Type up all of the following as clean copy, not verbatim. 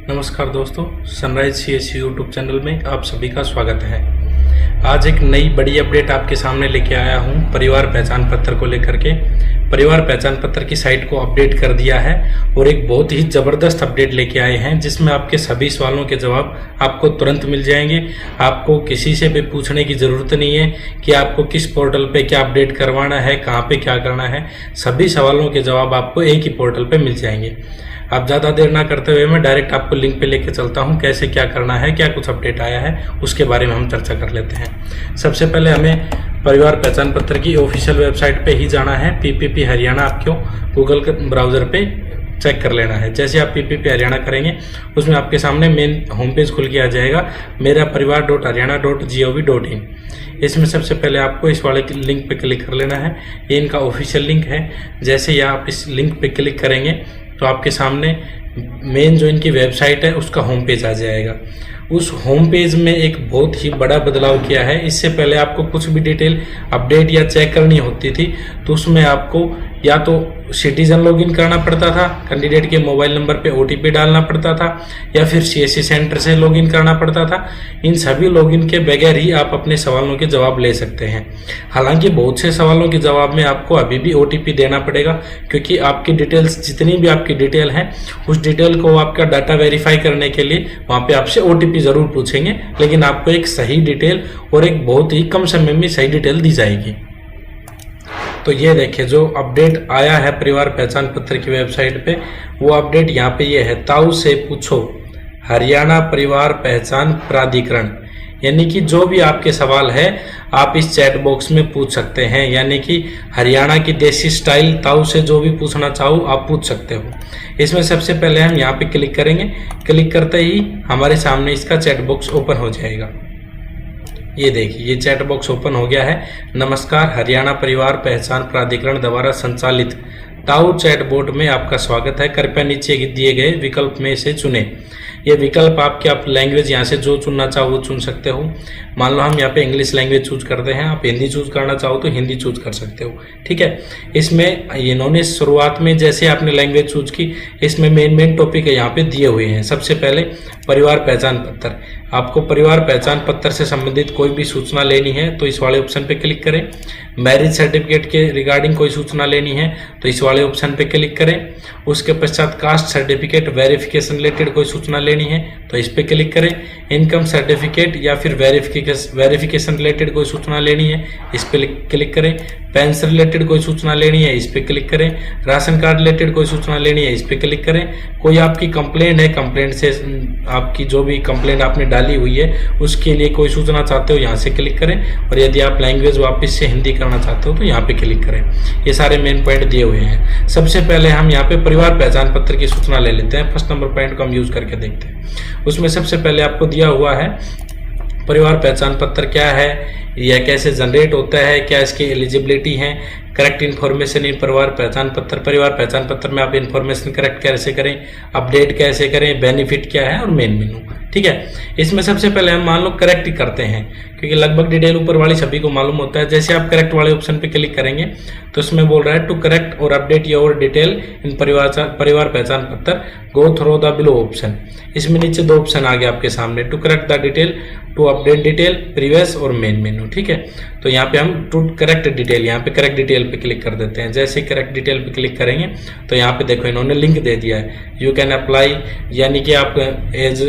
नमस्कार दोस्तों, sunrise CSC YouTube channel में आप सभी का स्वागत है। आज एक नई बड़ी अपडेट आपके सामने लेके आया हूं परिवार पहचान पत्र को लेकर के। परिवार पहचान पत्र की साइट को अपडेट कर दिया है और एक बहुत ही ज़बरदस्त अपडेट लेके आए हैं जिसमें आपके सभी सवालों के जवाब आपको तुरंत मिल जाएंगे। आपको किसी से भी पूछने की ज़रूरत नहीं है कि आपको किस पोर्टल पे क्या अपडेट करवाना है, कहाँ पे क्या करना है। सभी सवालों के जवाब आपको एक ही पोर्टल पे मिल जाएंगे। अब ज़्यादा देर ना करते हुए मैं डायरेक्ट आपको लिंक पे लेके चलता हूँ। कैसे क्या करना है, क्या कुछ अपडेट आया है, उसके बारे में हम चर्चा कर लेते हैं। सबसे पहले हमें परिवार पहचान पत्र की ऑफिशियल वेबसाइट पे ही जाना है। पीपीपी हरियाणा आपको गूगल ब्राउज़र पे चेक कर लेना है। जैसे आप पीपीपी हरियाणा करेंगे उसमें आपके सामने मेन होम पेज खुल के आ जाएगा, मेरा परिवार.हरियाणा.gov.in। इसमें सबसे पहले आपको इस वाले लिंक पे क्लिक कर लेना है। ये इनका ऑफिशियल लिंक है। जैसे ही आप इस लिंक पे क्लिक करेंगे तो आपके सामने मेन जो इनकी वेबसाइट है उसका होम पेज आ जाएगा। उस होम पेज में एक बहुत ही बड़ा बदलाव किया है। इससे पहले आपको कुछ भी डिटेल अपडेट या चेक करनी होती थी तो उसमें आपको या तो सिटीजन लॉगिन करना पड़ता था, कैंडिडेट के मोबाइल नंबर पे ओटीपी डालना पड़ता था, या फिर सीएससी सेंटर से लॉगिन करना पड़ता था। इन सभी लॉगिन के बगैर ही आप अपने सवालों के जवाब ले सकते हैं। हालांकि बहुत से सवालों के जवाब में आपको अभी भी ओटीपी देना पड़ेगा, क्योंकि आपकी डिटेल्स जितनी भी आपकी डिटेल है उस डिटेल को आपका डाटा वेरीफाई करने के लिए वहाँ पे आपसे ओटीपी जरूर पूछेंगे, लेकिन आपको एक सही डिटेल और एक बहुत ही कम समय में सही डिटेल दी जाएगी। तो ये देखिए जो अपडेट आया है परिवार पहचान पत्र की वेबसाइट पे, वो अपडेट यहाँ पे ये है, ताऊ से पूछो हरियाणा परिवार पहचान प्राधिकरण। यानी कि जो भी आपके सवाल है आप इस चैट बॉक्स में पूछ सकते हैं। यानी कि हरियाणा की देसी स्टाइल ताऊ से जो भी पूछना चाहो आप पूछ सकते हो। इसमें सबसे पहले हम यहाँ पे क्लिक करेंगे। क्लिक करते ही हमारे सामने इसका चैट बॉक्स ओपन हो जाएगा। ये देखिए ये चैट बॉक्स ओपन हो गया है। नमस्कार, हरियाणा परिवार पहचान प्राधिकरण द्वारा संचालित ताऊ चैटबॉट में आपका स्वागत है। कृपया नीचे दिए गए विकल्प में से चुनें। ये विकल्प आपके आप लैंग्वेज यहाँ से जो चुनना चाहो वो चुन सकते हो। मान लो हम यहाँ पे इंग्लिश लैंग्वेज चूज करते हैं, आप हिंदी चूज करना चाहो तो हिंदी चूज कर सकते हो। ठीक है, इसमें इन्होंने शुरुआत में जैसे आपने लैंग्वेज चूज की, इसमें मेन टॉपिक है यहाँ पे दिए हुए हैं। सबसे पहले परिवार पहचान पत्र। आपको परिवार पहचान पत्र से संबंधित कोई भी सूचना लेनी है तो इस वाले ऑप्शन पे क्लिक करें। मैरिज सर्टिफिकेट के रिगार्डिंग कोई सूचना लेनी है तो इस वाले ऑप्शन पे क्लिक करें। उसके पश्चात कास्ट सर्टिफिकेट वेरिफिकेशन रिलेटेड कोई सूचना लेनी है तो इस पे क्लिक करें। इनकम सर्टिफिकेट या फिर वेरिफिकेशन रिलेटेड कोई सूचना लेनी है इस पे क्लिक करें। पेंशन रिलेटेड कोई सूचना लेनी है इस पे क्लिक करें। राशन कार्ड रिलेटेड कोई सूचना लेनी है इस पे क्लिक करें। कोई आपकी कंप्लेंट है, कंप्लेंट से आपकी जो भी कंप्लेंट आपने डाली हुई है उसके लिए कोई सूचना चाहते हो यहाँ से क्लिक करें। और यदि आप लैंग्वेज वापस से हिंदी करना चाहते हो तो यहाँ पे क्लिक करें। ये सारे मेन पॉइंट दिए हुए हैं। सबसे पहले हम यहाँ पे परिवार पहचान पत्र की सूचना ले लेते हैं। फर्स्ट नंबर पॉइंट को हम यूज करके देखते हैं। उसमें सबसे पहले आपको दिया हुआ है परिवार पहचान पत्र क्या है, यह कैसे जनरेट होता है, क्या इसकी एलिजिबिलिटी है, correct information in Parivar Pehchan पत्र। परिवार पहचान पत्र में आप इन्फॉर्मेशन करेक्ट कैसे करें, अपडेट कैसे करें, बेनिफिट क्या है और मेन मेनू। ठीक है, इसमें सबसे पहले हम मान लो करेक्ट करते हैं, क्योंकि लगभग डिटेल ऊपर वाली सभी को मालूम होता है। जैसे आप करेक्ट वाले ऑप्शन पे क्लिक करेंगे तो इसमें बोल रहा है टू करेक्ट और update your detail in Parivar Pehchan Patra go through the below option. इसमें नीचे दो ऑप्शन आ गए आपके सामने, to correct the detail, to update detail, previous और मेन मेनू। ठीक है, तो यहाँ पे हम टू करेक्ट डिटेल, यहाँ पे करेक्ट डिटेल पे क्लिक कर देते हैं। जैसे करेक्ट डिटेल पे क्लिक करेंगे तो यहाँ पे देखो इन्होंने लिंक दे दिया है, यू कैन अप्लाई। यानी कि आप age,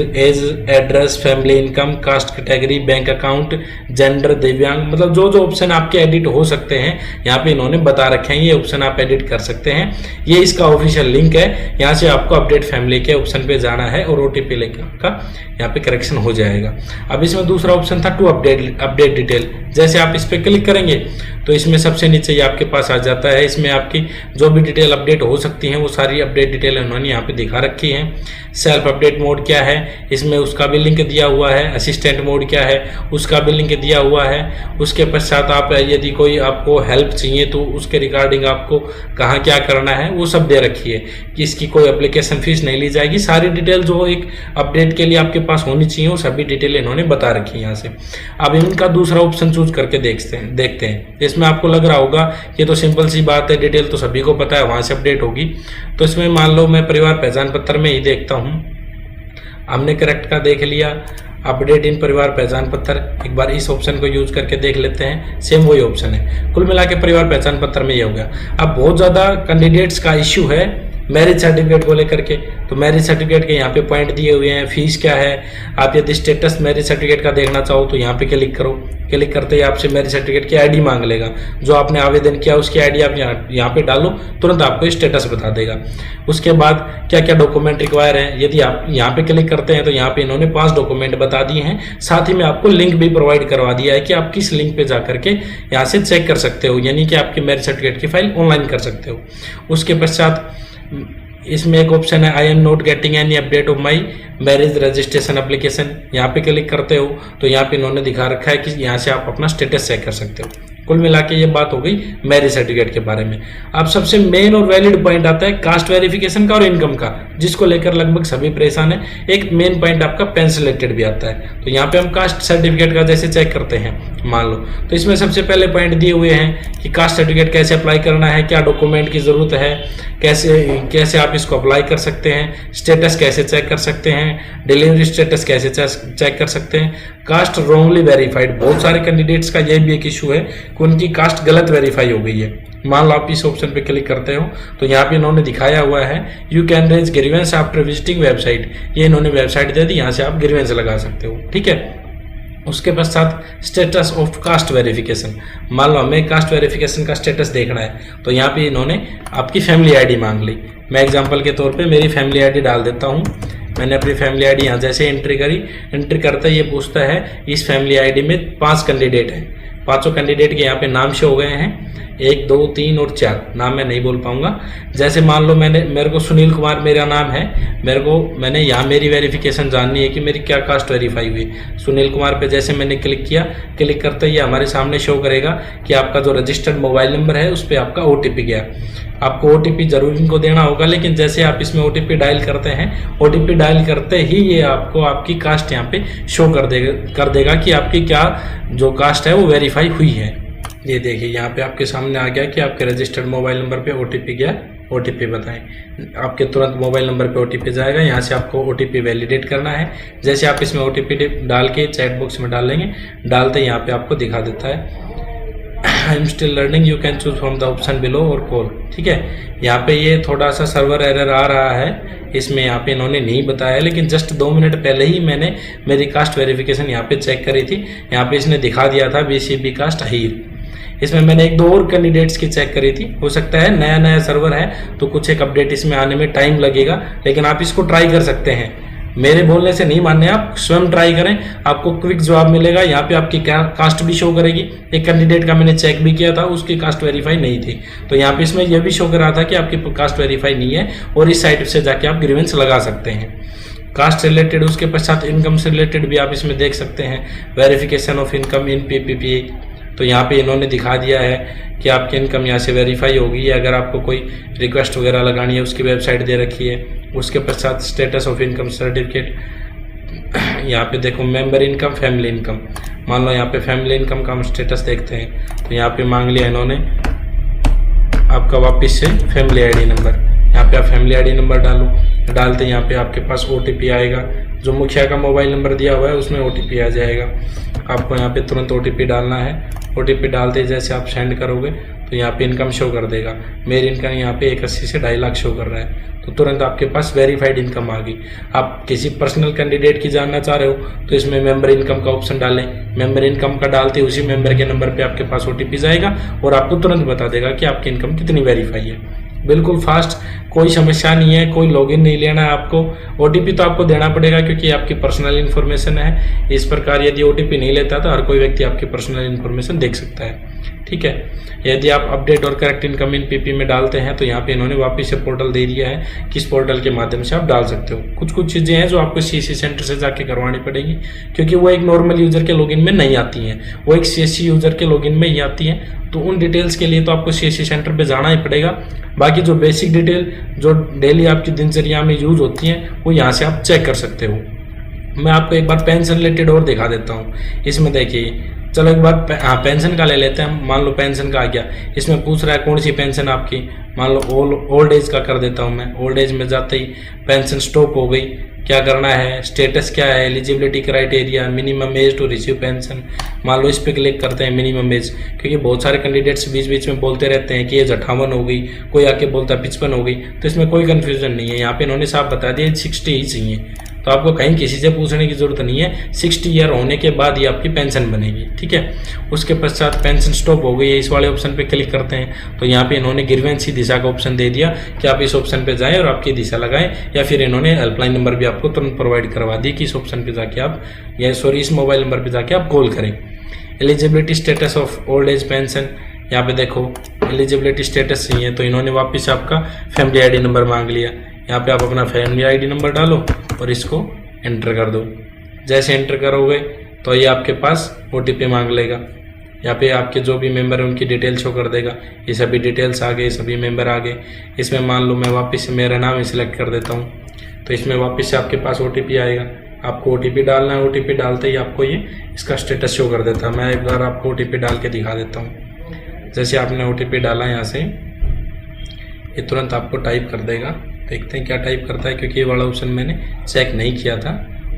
address, family income, caste category, bank account, gender, दिव्यांग, मतलब जो जो ऑप्शन आपके एडिट हो सकते हैं यहाँ पे इन्होंने बता रखे हैं। ये ऑप्शन आप एडिट कर सकते हैं। ये इसका ऑफिशियल लिंक है। यहाँ से आपको अपडेट फैमिली के ऑप्शन पे जाना है और ओटीपी लेकर का यहाँ पे करेक्शन हो जाएगा। अब इसमें दूसरा ऑप्शन था टू अपडेट डिटेल। जैसे आप इस पे क्लिक करेंगे तो इसमें सबसे नीचे ये आपके पास आ जाता है। इसमें आपकी जो भी डिटेल अपडेट हो सकती हैं वो सारी अपडेट डिटेल उन्होंने यहाँ पे दिखा रखी है। सेल्फ अपडेट मोड क्या है, इसमें उसका भी लिंक दिया हुआ है। असिस्टेंट मोड क्या है, उसका भी लिंक दिया हुआ है। उसके पश्चात आप यदि कोई आपको हेल्प चाहिए तो उसके रिगार्डिंग आपको कहाँ क्या करना है वो सब दे रखी है कि इसकी कोई एप्लीकेशन फीस नहीं ली जाएगी। सारी डिटेल जो एक अपडेट के लिए आपके पास होनी चाहिए वो सभी डिटेल इन्होंने बता रखी है यहाँ से। अब इनका दूसरा ऑप्शन चूज करके देखते हैं। इसमें आपको लग रहा होगा ये तो सिंपल सी बात है, डिटेल तो सभी को पता है, वहां से अपडेट होगी। तो इसमें मान लो मैं परिवार पहचान पत्र में ही देखता हूँ। हमने करेक्ट का देख लिया। अपडेट इन परिवार पहचान पत्र, एक बार इस ऑप्शन को यूज करके देख लेते हैं, सेम वही ऑप्शन है। कुल मिला के परिवार पहचान पत्र में ये हो गया। अब बहुत ज़्यादा कैंडिडेट्स का इश्यू है मैरिज सर्टिफिकेट को लेकर के, तो मैरिज सर्टिफिकेट के यहाँ पे पॉइंट दिए हुए हैं, फीस क्या है। आप यदि स्टेटस मैरिज सर्टिफिकेट का देखना चाहो तो यहाँ पे क्लिक करो। क्लिक करते ही आपसे मैरिज सर्टिफिकेट की आईडी मांग लेगा, जो आपने आवेदन किया उसकी आईडी आप यहाँ पे डालो, तुरंत आपको स्टेटस बता देगा। उसके बाद क्या क्या डॉक्यूमेंट रिक्वायर है, यदि आप यहाँ पे क्लिक करते हैं तो यहाँ पे इन्होंने 5 डॉक्यूमेंट बता दिए हैं। साथ ही में आपको लिंक भी प्रोवाइड करवा दिया है कि आप किस लिंक पे जा करके यहाँ से चेक कर सकते हो, यानी कि आपकी मैरिज सर्टिफिकेट की फाइल ऑनलाइन कर सकते हो। उसके पश्चात इसमें एक ऑप्शन है I am not getting any update of my marriage registration application. यहाँ पे क्लिक करते हो तो यहाँ पे इन्होंने दिखा रखा है कि यहाँ से आप अपना स्टेटस चेक कर सकते हो। कुल मिला के ये बात हो गई मैरिज सर्टिफिकेट के बारे में। अब सबसे मेन और वैलिड पॉइंट आता है कास्ट वेरिफिकेशन का और इनकम का, जिसको लेकर लगभग सभी परेशान है। एक मेन पॉइंट आपका पैन रिलेटेड भी आता है। तो यहाँ पे हम कास्ट सर्टिफिकेट का जैसे चेक करते हैं मान लो, तो इसमें सबसे पहले पॉइंट दिए हुए हैं कि कास्ट सर्टिफिकेट कैसे अप्लाई करना है, क्या डॉक्यूमेंट की जरूरत है, कैसे आप इसको अप्लाई कर सकते हैं, स्टेटस कैसे चेक कर सकते हैं, डिलीवरी स्टेटस कैसे चेक कर सकते हैं, कास्ट रॉन्गली वेरीफाइड। बहुत सारे कैंडिडेट्स का यह भी एक इशू है कि उनकी कास्ट गलत वेरीफाई हो गई है। मान लो आप इस ऑप्शन पे क्लिक करते हो तो यहाँ पे इन्होंने दिखाया हुआ है you can raise grievance after visiting website. ये इन्होंने वेबसाइट दे दी, यहाँ से आप ग्रीवेंस लगा सकते हो, ठीक है। उसके पश्चात स्टेटस ऑफ कास्ट वेरिफिकेशन, मान लो हमें कास्ट वेरिफिकेशन का स्टेटस देखना है तो यहाँ पे इन्होंने आपकी फैमिली आईडी मांग ली। मैं एग्जांपल के तौर पे मेरी फैमिली आईडी डाल देता हूँ। मैंने अपनी फैमिली आईडी यहाँ जैसे एंट्री करी, एंट्री करते ये पूछता है इस फैमिली आईडी में 5 कैंडिडेट हैं, 5 कैंडिडेट के यहाँ पे नाम शो हो गए हैं, 1 2 3 और 4 नाम मैं नहीं बोल पाऊंगा। जैसे मान लो मेरे को सुनील कुमार मेरा नाम है, मैंने यहाँ मेरी वेरिफिकेशन जाननी है कि मेरी क्या कास्ट वेरीफाई हुई। सुनील कुमार पे जैसे मैंने क्लिक किया, क्लिक करते ही हमारे सामने शो करेगा कि आपका जो रजिस्टर्ड मोबाइल नंबर है उस पर आपका OTP गया। आपको OTP जरूर इनको देना होगा, लेकिन जैसे आप इसमें OTP डायल करते हैं, OTP डायल करते ही ये आपको आपकी कास्ट यहाँ पे शो कर देगा कि आपकी क्या जो कास्ट है वो वेरीफाई हुई है। ये देखिए यहाँ पे आपके सामने आ गया कि आपके रजिस्टर्ड मोबाइल नंबर पे OTP गया, OTP बताएं। आपके तुरंत मोबाइल नंबर पे OTP जाएगा, यहाँ से आपको OTP वैलिडेट करना है। जैसे आप इसमें OTP डाल के चैट बॉक्स में डालेंगे, डालते यहाँ पे आपको दिखा देता है I am still learning you can choose from the option below और कॉल, ठीक है। यहाँ पे ये थोड़ा सा सर्वर एरर आ रहा है, इसमें यहाँ पे इन्होंने नहीं बताया, लेकिन जस्ट 2 मिनट पहले ही मैंने मेरी कास्ट वेरिफिकेशन यहाँ पे चेक करी थी। यहाँ पे इसने दिखा दिया था BCB कास्ट अहीर। इसमें मैंने 1-2 और कैंडिडेट्स की चेक करी थी। हो सकता है नया सर्वर है तो कुछ एक अपडेट इसमें आने में टाइम लगेगा, लेकिन आप इसको ट्राई कर सकते हैं। मेरे बोलने से नहीं मानने, आप स्वयं ट्राई करें, आपको क्विक जवाब मिलेगा। यहाँ पे आपकी कास्ट भी शो करेगी। एक कैंडिडेट का मैंने चेक भी किया था, उसकी कास्ट वेरीफाई नहीं थी, तो यहाँ पे इसमें यह भी शो कर रहा था कि आपकी कास्ट वेरीफाई नहीं है, और इस साइट से जाके आप ग्रीवेंस लगा सकते हैं। कास्ट रिलेटेड, उसके पश्चात इनकम से रिलेटेड भी आप इसमें देख सकते हैं, verification of income in PPP। तो यहाँ पे इन्होंने दिखा दिया है कि आपकी इनकम यहाँ से वेरीफाई होगी। अगर आपको कोई रिक्वेस्ट वगैरह लगानी है उसकी वेबसाइट दे रखी है। उसके पश्चात स्टेटस ऑफ इनकम सर्टिफिकेट, यहाँ पे देखो मेंबर इनकम, फैमिली इनकम। मान लो यहाँ पे फैमिली इनकम का हम स्टेटस देखते हैं तो यहाँ पे मांग लिया इन्होंने आपका वापस से फैमिली आईडी नंबर। यहाँ पे आप फैमिली आईडी नंबर डालते यहाँ पे आपके पास OTP आएगा। जो मुखिया का मोबाइल नंबर दिया हुआ है उसमें OTP आ जाएगा। आपको यहाँ पे तुरंत OTP डालना है। OTP डालते ही जैसे आप सेंड करोगे तो यहाँ पे इनकम शो कर देगा। मेरी इनकम यहाँ पे 81 से 2.5 लाख शो कर रहा है, तो तुरंत आपके पास वेरीफाइड इनकम आ गई। आप किसी पर्सनल कैंडिडेट की जानना चाह रहे हो तो इसमें मेंबर इनकम का ऑप्शन डालें। मेंबर इनकम का डालते उसी मेंबर के नंबर पे आपके पास OTP जाएगा और आपको तुरंत बता देगा कि आपकी इनकम कितनी वेरीफाई है। बिल्कुल फास्ट, कोई समस्या नहीं है, कोई लॉगिन नहीं लेना है आपको। OTP तो आपको देना पड़ेगा क्योंकि आपकी पर्सनल इन्फॉर्मेशन है। इस प्रकार यदि OTP नहीं लेता तो हर कोई व्यक्ति आपकी पर्सनल इन्फॉर्मेशन देख सकता है, ठीक है। यदि आप अपडेट और करेक्ट इनकम इन PP में डालते हैं तो यहाँ पे इन्होंने वापस से पोर्टल दे दिया है, किस पोर्टल के माध्यम से आप डाल सकते हो। कुछ चीज़ें हैं जो आपको CSC सेंटर से जाके करवानी पड़ेगी, क्योंकि वो एक नॉर्मल यूजर के लॉगिन में नहीं आती हैं, वो एक CSC यूजर के लॉगिन में ही आती हैं। तो उन डिटेल्स के लिए तो आपको CSC सेंटर पे जाना ही पड़ेगा। बाकी जो बेसिक डिटेल जो डेली आपकी दिनचर्या में यूज होती हैं वो यहाँ से आप चेक कर सकते हो। मैं आपको एक बार पेंशन रिलेटेड और दिखा देता हूँ। इसमें देखिए, चलो एक बार पेंशन का ले लेते हैं। मान लो पेंशन का आ गया, इसमें पूछ रहा है कौन सी पेंशन आपकी। मान लो ओल्ड एज का कर देता हूँ मैं। ओल्ड एज में जाते ही पेंशन स्टॉप हो गई, क्या करना है, स्टेटस क्या है, eligibility criteria, minimum age to receive pension. मान लो इस पर क्लिक करते हैं मिनिमम एज, क्योंकि बहुत सारे कैंडिडेट्स बीच बीच में बोलते रहते हैं कि एज 58 हो गई, कोई आके बोलता है 55 हो गई, तो इसमें कोई कन्फ्यूजन नहीं है। यहाँ पे इन्होंने साफ बता दिया 60 ही चाहिए, तो आपको कहीं किसी से पूछने की जरूरत नहीं है। 60 ईयर होने के बाद ही आपकी पेंशन बनेगी, ठीक है। उसके पश्चात पेंशन स्टॉप हो गई है, इस वाले ऑप्शन पे क्लिक करते हैं तो यहाँ पे इन्होंने ग्रीवेंस दिशा का ऑप्शन दे दिया कि आप इस ऑप्शन पे जाएं और आपकी दिशा लगाएं, या फिर इन्होंने हेल्पलाइन नंबर भी आपको तुरंत प्रोवाइड करवा दी कि इस ऑप्शन पे जाके आप, या सॉरी इस मोबाइल नंबर पे जाके आप कॉल करें। Eligibility status of old age pension, यहाँ पे देखो एलिजिबिलिटी स्टेटस चाहिए तो इन्होंने वापस आपका फैमिली आईडी नंबर मांग लिया। यहाँ पे आप अपना फैमिली आईडी नंबर डालो और इसको एंटर कर दो। जैसे एंटर करोगे तो ये आपके पास OTP मांग लेगा। यहाँ पे आपके जो भी मेंबर हैं उनकी डिटेल शो कर देगा। ये सभी डिटेल्स आ गए, सभी मेंबर आ गए। इसमें मान लो मैं वापस से मेरा नाम सिलेक्ट कर देता हूँ, तो इसमें वापस से आपके पास OTP आएगा। आपको OTP डालना है, OTP डालते ही आपको ये इसका स्टेटस शो कर देता है। मैं एक बार आपको OTP डाल के दिखा देता हूँ। जैसे आपने OTP डाला यहाँ से, ये तुरंत आपको टाइप कर देगा। देखते हैं क्या टाइप करता है, क्योंकि ये वाला ऑप्शन मैंने चेक नहीं किया था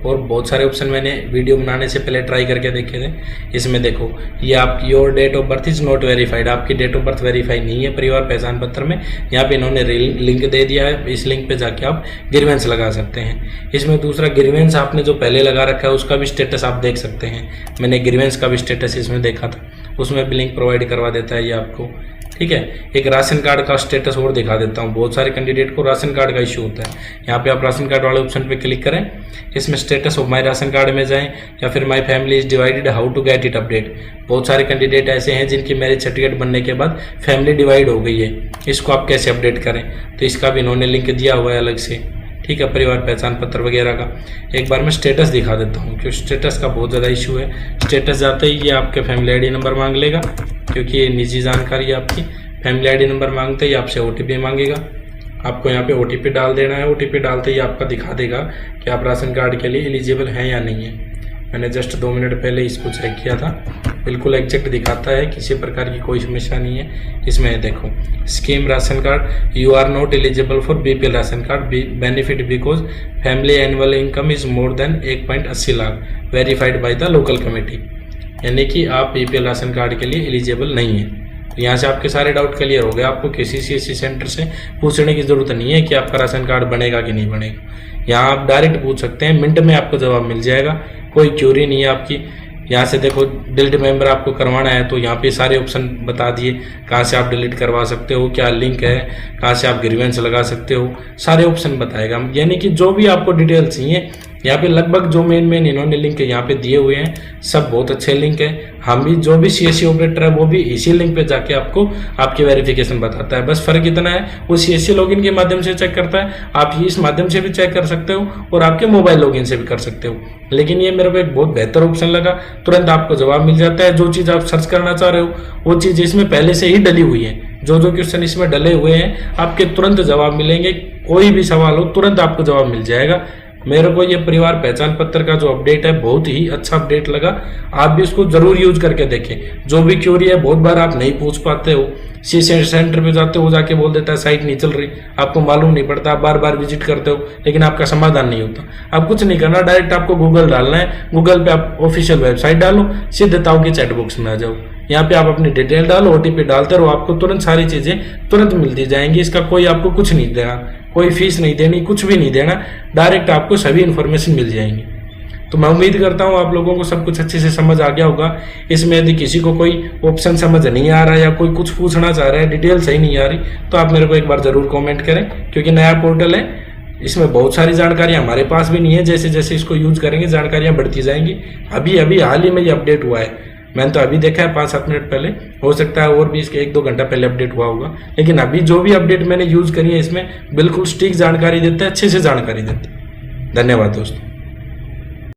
और बहुत सारे ऑप्शन मैंने वीडियो बनाने से पहले ट्राई करके देखे थे। इसमें देखो ये आप your date of birth is not verified, आपकी डेट ऑफ बर्थ वेरीफाई नहीं है परिवार पहचान पत्र में। यहाँ पे इन्होंने लिंक दे दिया है, इस लिंक पे जाके आप ग्रीवेंस लगा सकते हैं। इसमें दूसरा ग्रीवेंस आपने जो पहले लगा रखा है उसका भी स्टेटस आप देख सकते हैं। मैंने ग्रीवेंस का भी स्टेटस इसमें देखा था, उसमें भी लिंक प्रोवाइड करवा देता है ये आपको, ठीक है। एक राशन कार्ड का स्टेटस और दिखा देता हूँ। बहुत सारे कैंडिडेट को राशन कार्ड का इशू होता है। यहाँ पे आप राशन कार्ड वाले ऑप्शन पे क्लिक करें, इसमें status of my ration card में जाएं, या फिर my family is divided, how to get it update. बहुत सारे कैंडिडेट ऐसे हैं जिनकी मैरिज सर्टिफिकेट बनने के बाद फैमिली डिवाइड हो गई है, इसको आप कैसे अपडेट करें, तो इसका भी इन्होंने लिंक दिया हुआ है अलग से, ठीक है, परिवार पहचान पत्र वगैरह का। एक बार मैं स्टेटस दिखा देता हूँ, क्योंकि स्टेटस का बहुत ज़्यादा इशू है। स्टेटस जाते ही ये आपके फैमिली आईडी नंबर मांग लेगा, क्योंकि ये निजी जानकारी है आपकी। फैमिली आईडी नंबर मांगते ही आपसे OTP मांगेगा, आपको यहाँ पे OTP डाल देना है। OTP डालते ही आपका दिखा देगा कि आप राशन कार्ड के लिए एलिजिबल हैं या नहीं है। मैंने जस्ट 2 मिनट पहले इसको चेक किया था, बिल्कुल एग्जैक्ट दिखाता है, किसी प्रकार की कोई समस्या नहीं है। इसमें देखो scheme ration card, you are not eligible for BPL ration card benefit because family annual income is more than 1.80 lakh verified by the local committee, यानी कि आप BPL राशन कार्ड के लिए एलिजिबल नहीं है। यहाँ से आपके सारे डाउट क्लियर हो गए। आपको किसी CSC सेंटर से पूछने की जरूरत नहीं है कि आपका राशन कार्ड बनेगा कि नहीं बनेगा। यहाँ आप डायरेक्ट पूछ सकते हैं, मिनट में आपको जवाब मिल जाएगा, कोई क्यूरी नहीं है आपकी। यहाँ से देखो डिलीट मेंबर आपको करवाना है तो यहाँ पे सारे ऑप्शन बता दिए, कहाँ से आप डिलीट करवा सकते हो, क्या लिंक है, कहाँ से आप ग्रीवेंस लगा सकते हो, सारे ऑप्शन बताएगा। यानी कि जो भी आपको डिटेल चाहिए यहाँ पे लगभग जो मेन इन्होंने लिंक यहाँ पे दिए हुए हैं सब बहुत अच्छे लिंक है। हम भी जो भी CSC ऑपरेटर है वो भी इसी लिंक पे जाके आपको आपकी वेरिफिकेशन बताता है। बस फर्क इतना है, वो CSC लॉगिन के माध्यम से चेक करता है, आप इस माध्यम से भी चेक कर सकते हो और आपके मोबाइल लॉगिन से भी कर सकते हो। लेकिन ये मेरे को एक बहुत बेहतर ऑप्शन लगा, तुरंत आपको जवाब मिल जाता है। जो चीज़ आप सर्च करना चाह रहे हो वो चीज़ इसमें पहले से ही डली हुई है, जो क्वेश्चन इसमें डले हुए हैं आपके तुरंत जवाब मिलेंगे। कोई भी सवाल हो तुरंत आपको जवाब मिल जाएगा। मेरे को ये परिवार पहचान पत्र का जो अपडेट है बहुत ही अच्छा अपडेट लगा। आप भी उसको जरूर यूज करके देखें। जो भी क्यूरी है बहुत बार आप नहीं पूछ पाते हो, CSC सेंटर पे जाते हो, जाके बोल देता है साइट नहीं चल रही, आपको मालूम नहीं पड़ता, आप बार बार विजिट करते हो लेकिन आपका समाधान नहीं होता। आप कुछ नहीं करना, डायरेक्ट आपको गूगल डालना है, गूगल पे आप ऑफिशियल वेबसाइट डालो, सीधे ताऊ के चैट बॉक्स में आ जाओ, यहाँ पे आप अपनी डिटेल डालो, OTP डालते रहो, आपको तुरंत सारी चीजें तुरंत मिलती जाएंगी। इसका कोई आपको कुछ नहीं देना, कोई फीस नहीं देनी, कुछ भी नहीं देना, डायरेक्ट आपको सभी इन्फॉर्मेशन मिल जाएंगी। तो मैं उम्मीद करता हूँ आप लोगों को सब कुछ अच्छे से समझ आ गया होगा। इसमें यदि किसी को कोई ऑप्शन समझ नहीं आ रहा है या कोई कुछ पूछना चाह रहा है, डिटेल सही नहीं आ रही, तो आप मेरे को एक बार जरूर कमेंट करें, क्योंकि नया पोर्टल है, इसमें बहुत सारी जानकारियां हमारे पास भी नहीं है। जैसे जैसे इसको यूज करेंगे जानकारियां बढ़ती जाएंगी। अभी हाल ही में ये अपडेट हुआ है, मैंने तो अभी देखा है 5-7 मिनट पहले, हो सकता है और भी इसके 1-2 घंटा पहले अपडेट हुआ होगा। लेकिन अभी जो भी अपडेट मैंने यूज करी है इसमें बिल्कुल सटीक जानकारी देता है, अच्छे से जानकारी देता है। धन्यवाद दोस्तों।